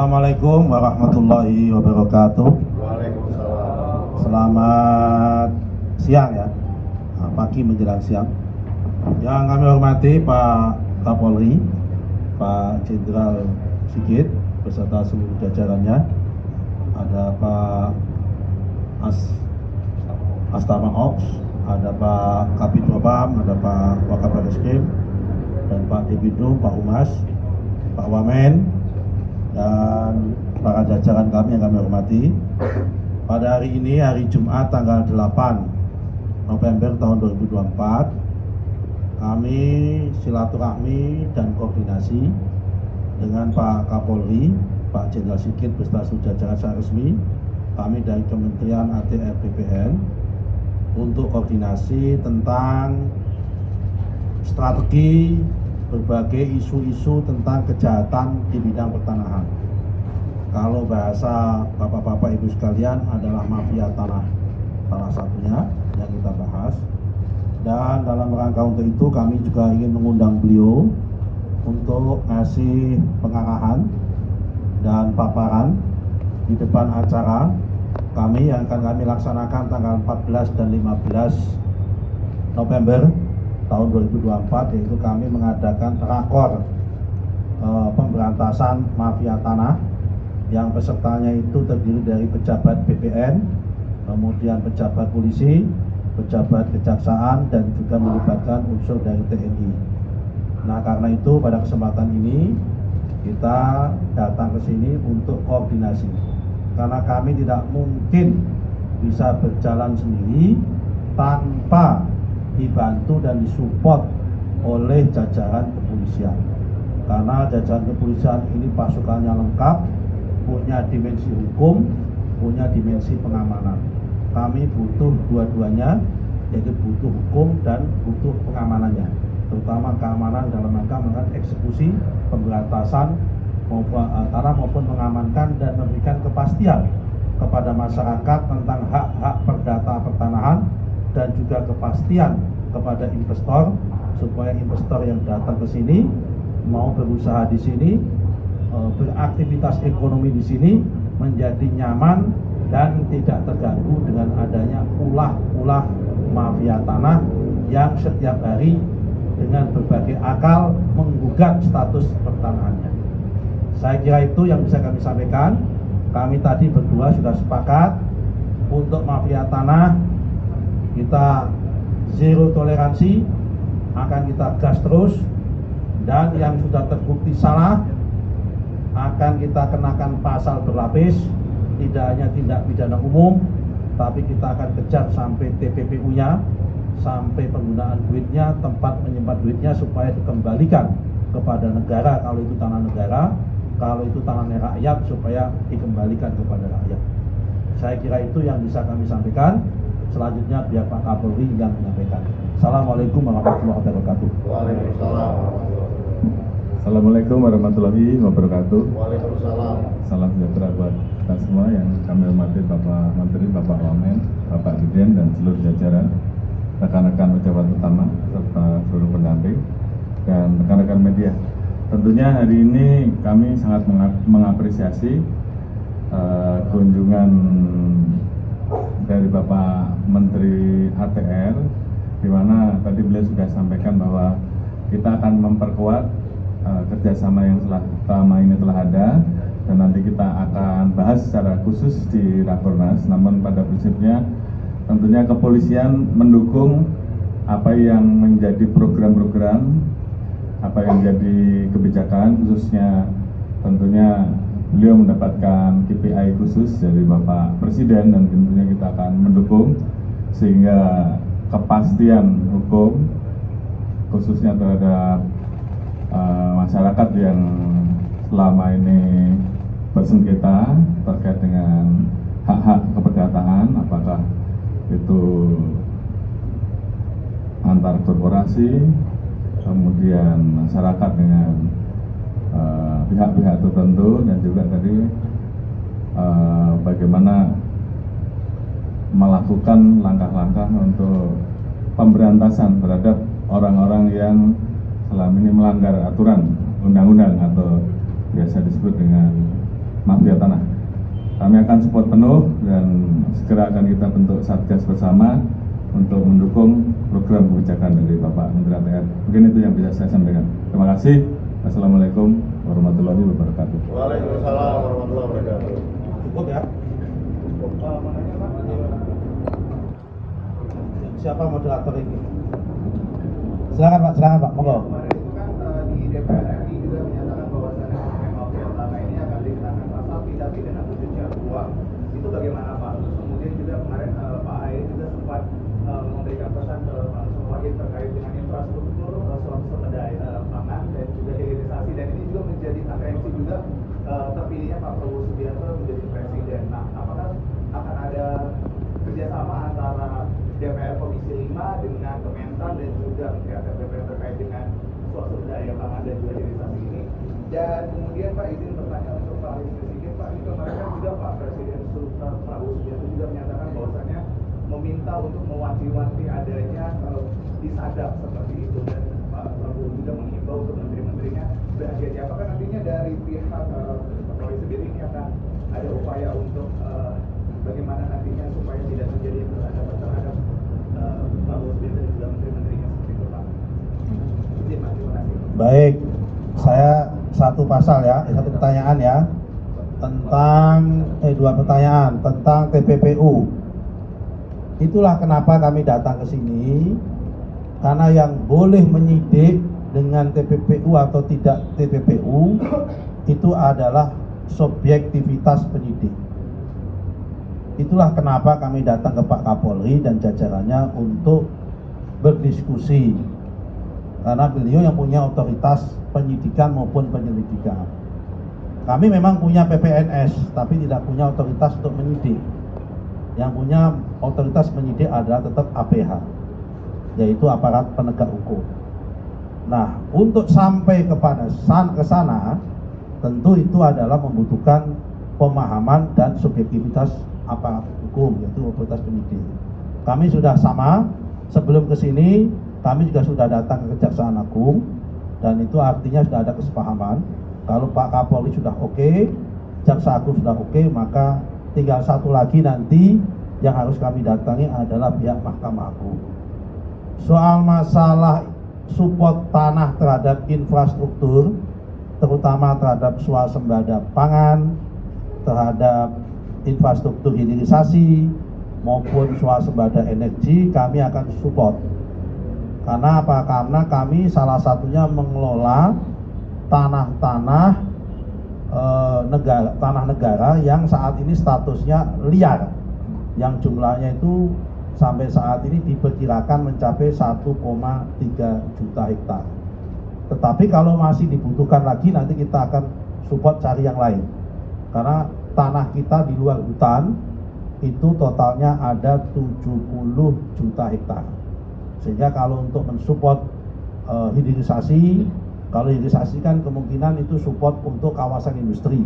Assalamualaikum warahmatullahi wabarakatuh. Waalaikumsalam. Selamat siang ya, pagi menjelang siang. Yang kami hormati Pak Kapolri, Pak Jenderal Sigit beserta seluruh jajarannya. Ada Pak Astama Ops, ada Pak Kabid Propam, ada Pak Wakapolreskrim, dan Pak Dibidum, Pak Humas, Pak Wamen, dan para jajaran kami yang kami hormati. Pada hari ini, hari Jumat tanggal 8 November tahun 2024, kami silaturahmi dan koordinasi dengan Pak Kapolri, Pak Jenderal Sigit beserta seluruh jajaran secara resmi. Kami dari Kementerian ATR BPN untuk koordinasi tentang strategi berbagai isu-isu tentang kejahatan di bidang pertanahan. Kalau bahasa bapak-bapak ibu sekalian adalah mafia tanah, salah satunya yang kita bahas. Dan dalam rangka untuk itu kami juga ingin mengundang beliau untuk ngasih pengarahan dan paparan di depan acara kami yang akan kami laksanakan tanggal 14 dan 15 November tahun 2024, yaitu kami mengadakan rakor pemberantasan mafia tanah yang pesertanya itu terdiri dari pejabat BPN, kemudian pejabat polisi, pejabat kejaksaan, dan juga melibatkan unsur dari TNI. Nah, karena itu pada kesempatan ini kita datang ke sini untuk koordinasi, karena kami tidak mungkin bisa berjalan sendiri tanpa dibantu dan disupport oleh jajaran kepolisian. Karena jajaran kepolisian ini pasukannya lengkap, punya dimensi hukum, punya dimensi pengamanan. Kami butuh dua-duanya, yaitu butuh hukum dan butuh pengamanannya, terutama keamanan dalam rangka melakukan eksekusi, pemberantasan tanah maupun mengamankan dan memberikan kepastian kepada masyarakat tentang hak-hak perdata pertanahan, dan juga kepastian kepada investor supaya investor yang datang ke sini mau berusaha di sini, beraktivitas ekonomi di sini menjadi nyaman dan tidak terganggu dengan adanya ulah-ulah mafia tanah yang setiap hari dengan berbagai akal menggugat status pertanahannya. Saya kira itu yang bisa kami sampaikan. Kami tadi berdua sudah sepakat untuk mafia tanah kita zero toleransi, akan kita gas terus, dan yang sudah terbukti salah akan kita kenakan pasal berlapis, tidak hanya tindak pidana umum, tapi kita akan kejar sampai TPPU-nya, sampai penggunaan duitnya, tempat menyimpan duitnya, supaya dikembalikan kepada negara kalau itu tanah negara, kalau itu tanahnya rakyat supaya dikembalikan kepada rakyat. Saya kira itu yang bisa kami sampaikan. Selanjutnya biar Pak Kapolri yang menyampaikan. Assalamualaikum warahmatullahi wabarakatuh. Waalaikumsalam. Assalamualaikum warahmatullahi wabarakatuh. Waalaikumsalam. Salam sejahtera buat kita semua yang kami hormati Bapak Menteri, Bapak Wamen, Bapak Dirjen, dan seluruh jajaran, rekan-rekan pejabat utama, serta seluruh pendamping, dan rekan-rekan media. Tentunya hari ini kami sangat mengapresiasi kunjungan dari Bapak Menteri ATR, di mana tadi beliau sudah sampaikan bahwa kita akan memperkuat kerjasama yang selama ini telah ada, dan nanti kita akan bahas secara khusus di Rakornas. Namun pada prinsipnya tentunya kepolisian mendukung apa yang menjadi program-program, apa yang menjadi kebijakan, khususnya tentunya beliau mendapatkan KPI khusus dari Bapak Presiden, dan tentunya kita akan mendukung sehingga kepastian hukum khususnya terhadap masyarakat yang selama ini bersengketa terkait dengan hak-hak keperdataan, apakah itu antar korporasi, kemudian masyarakat dengan pihak-pihak tertentu, dan juga tadi bagaimana melakukan langkah-langkah untuk pemberantasan terhadap orang-orang yang selama ini melanggar aturan undang-undang atau biasa disebut dengan mafia tanah. Kami akan support penuh dan segera akan kita bentuk satgas bersama untuk mendukung program kebijakan dari Bapak Menteri ATR. Mungkin itu yang bisa saya sampaikan. Terima kasih. Assalamualaikum warahmatullahi wabarakatuh. Waalaikumsalam warahmatullahi wabarakatuh. Cukup ya? Siapa moderator ini? Silakan Pak, monggo. Kemarin itu kan di DPR RI juga menyatakan bahwasannya mafia tanah ini akan dikenakan pasal tindak pidana pencucian uang. Itu bagaimana Pak? Terus kemudian juga kemarin Pak Ahy juga sempat memberikan pesan ke Pak Wahid terkait dengan infrastruktur sumber daya pangan dan juga hilirisasi, dan ini juga menjadi atensi juga terpilihnya Pak Prabowo Subianto menjadi presiden. Nah, apakah akan ada kerjasama antara DPR Komisi 5 dengan Kementan dan juga DPR terkait dengan sumber daya pangan dan juga hilirisasi ini? Dan kemudian Pak, izin bertanya untuk Pak Presiden, Pak, ini kemarin kan juga Pak Presiden Prabowo Subianto juga menyatakan bahwasannya meminta untuk mewanti-wanti adanya disadap seperti itu, dan Pak Prabowo juga mengimbau untuk menteri-menterinya berhati-hati. Apakah nantinya dari pihak Polri sendiri ini akan ada upaya untuk bagaimana nantinya supaya tidak terjadi terhadap Prabowo Subianto dan juga menteri-menterinya seperti itu Pak? Izin Pak, terima kasih. Baik, saya satu pertanyaan ya, tentang dua pertanyaan tentang TPPU. Itulah kenapa kami datang ke sini, karena yang boleh menyidik dengan TPPU atau tidak TPPU itu adalah subjektivitas penyidik. Itulah kenapa kami datang ke Pak Kapolri dan jajarannya untuk berdiskusi, karena beliau yang punya otoritas penyidikan maupun penyelidikan. Kami memang punya PPNS, tapi tidak punya otoritas untuk menyidik. Yang punya otoritas menyidik adalah tetap APH, yaitu aparat penegak hukum. Nah, untuk sampai ke sana, tentu itu adalah membutuhkan pemahaman dan subjektivitas aparat hukum, yaitu otoritas penyidik. Kami sudah sama, sebelum ke sini kami juga sudah datang ke Kejaksaan Agung, dan itu artinya sudah ada kesepahaman. Kalau Pak Kapolri sudah oke, Jaksa Agung sudah oke, maka tinggal satu lagi nanti yang harus kami datangi adalah pihak Mahkamah Agung. Soal masalah support tanah terhadap infrastruktur, terutama terhadap swasembada pangan, terhadap infrastruktur hilirisasi maupun swasembada energi, kami akan support. Karena apa? Karena kami salah satunya mengelola tanah negara yang saat ini statusnya liar, yang jumlahnya itu sampai saat ini diperkirakan mencapai 1,3 juta hektar. Tetapi kalau masih dibutuhkan lagi, nanti kita akan support cari yang lain, karena tanah kita di luar hutan itu totalnya ada 70 juta hektar. Sehingga kalau untuk mensupport hilirisasi, kalau hilirisasi kan kemungkinan itu support untuk kawasan industri.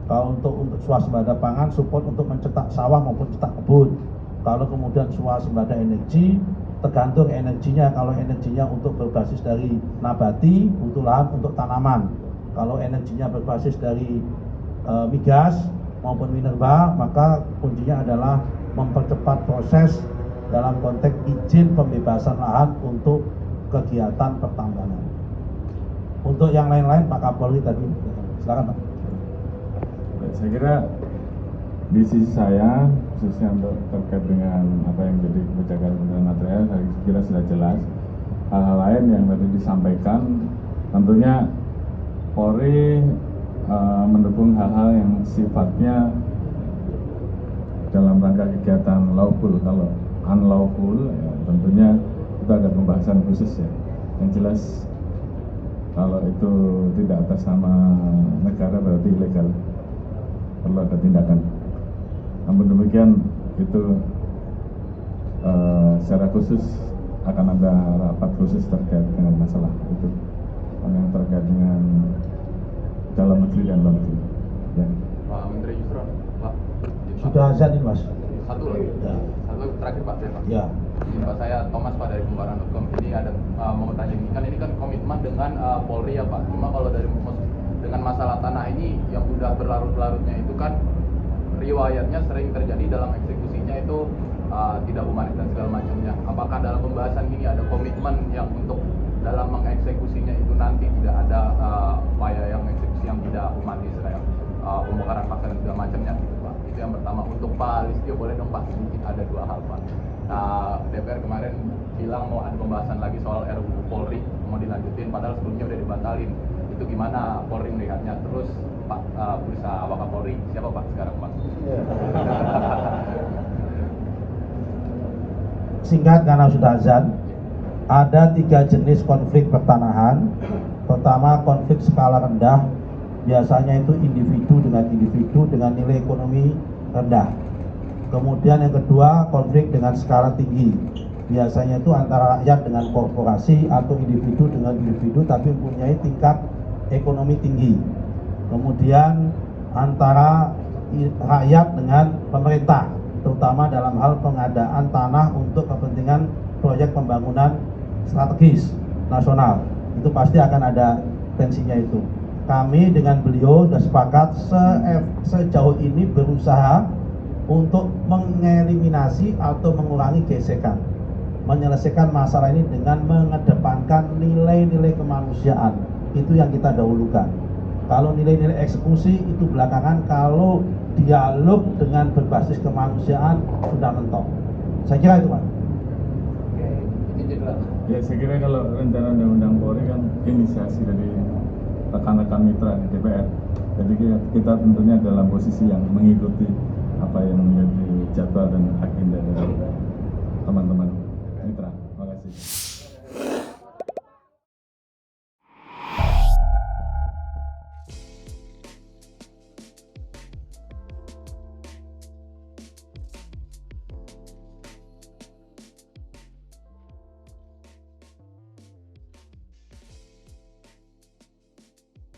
Kalau untuk swasembada pangan, support untuk mencetak sawah maupun cetak kebun. Kalau kemudian swasembada energi, tergantung energinya. Kalau energinya untuk berbasis dari nabati, butuh lahan untuk tanaman. Kalau energinya berbasis dari migas maupun minerba, maka kuncinya adalah mempercepat proses dalam konteks izin pembebasan lahan untuk kegiatan pertambangan. Untuk yang lain-lain Pak Kapolri tadi, silakan Pak. Saya kira di sisi saya, khususnya untuk terkait dengan apa yang menjadi kebijakan Kementerian ATR, saya kira sudah jelas. Hal-hal lain yang tadi disampaikan, tentunya Polri mendukung hal-hal yang sifatnya dalam rangka kegiatan lawful. Kalau unlawful, ya tentunya itu ada pembahasan khusus ya. Yang jelas kalau itu tidak atas nama negara berarti ilegal, perlu ada tindakan. Namun demikian itu secara khusus akan ada rapat khusus terkait dengan masalah itu, yang terkait dengan dalam negeri dan luar negeri. Ya. Pak Menteri Yusron, Pak. Sudah azan ini Mas? Satu lagi. Ya. Satu terakhir Pak. Ya. Pak, saya Thomas Pak dari Kumparan.com. Ini ada mau tanya, kan ini kan komitmen dengan Polri ya Pak. Cuma kalau dari dengan masalah tanah ini yang sudah berlarut-larutnya itu kan riwayatnya sering terjadi dalam eksekusinya itu tidak humanis dan segala macamnya. Apakah dalam pembahasan ini ada komitmen yang untuk dalam mengeksekusinya itu nanti tidak ada upaya yang eksekusi yang tidak humanis kayak pembongkaran paksa dan segala macamnya gitu Pak. Itu yang pertama. Untuk Pak Listio boleh dong Pak, sedikit ada dua hal Pak. DPR kemarin bilang mau ada pembahasan lagi soal RUU Polri, mau dilanjutin padahal sebelumnya udah dibatalin. Itu gimana Polri melihatnya? Terus Pak Bursa Wakapolri siapa Pak sekarang Pak? Singkat karena sudah azan, ada 3 jenis konflik pertanahan. Pertama, konflik skala rendah, biasanya itu individu dengan nilai ekonomi rendah. Kemudian yang kedua, konflik dengan skala tinggi, biasanya itu antara rakyat dengan korporasi atau individu dengan individu tapi mempunyai tingkat ekonomi tinggi. Kemudian antara rakyat dengan pemerintah, terutama dalam hal pengadaan tanah untuk kepentingan proyek pembangunan strategis nasional. Itu pasti akan ada tensinya itu. Kami dengan beliau sudah sepakat sejauh ini berusaha untuk mengeliminasi atau mengurangi gesekan, menyelesaikan masalah ini dengan mengedepankan nilai-nilai kemanusiaan. Itu yang kita dahulukan. Kalau nilai-nilai eksekusi itu belakangan, kalau dialog dengan berbasis kemanusiaan sudah mentok. Saya kira itu Pak. Ya, saya kira kalau rencana undang-undang Polri kan inisiasi dari rekan-rekan mitra di DPR. Jadi kita tentunya dalam posisi yang mengikuti apa yang menjadi jadwal dan agenda dari teman-teman mitra. Terima kasih.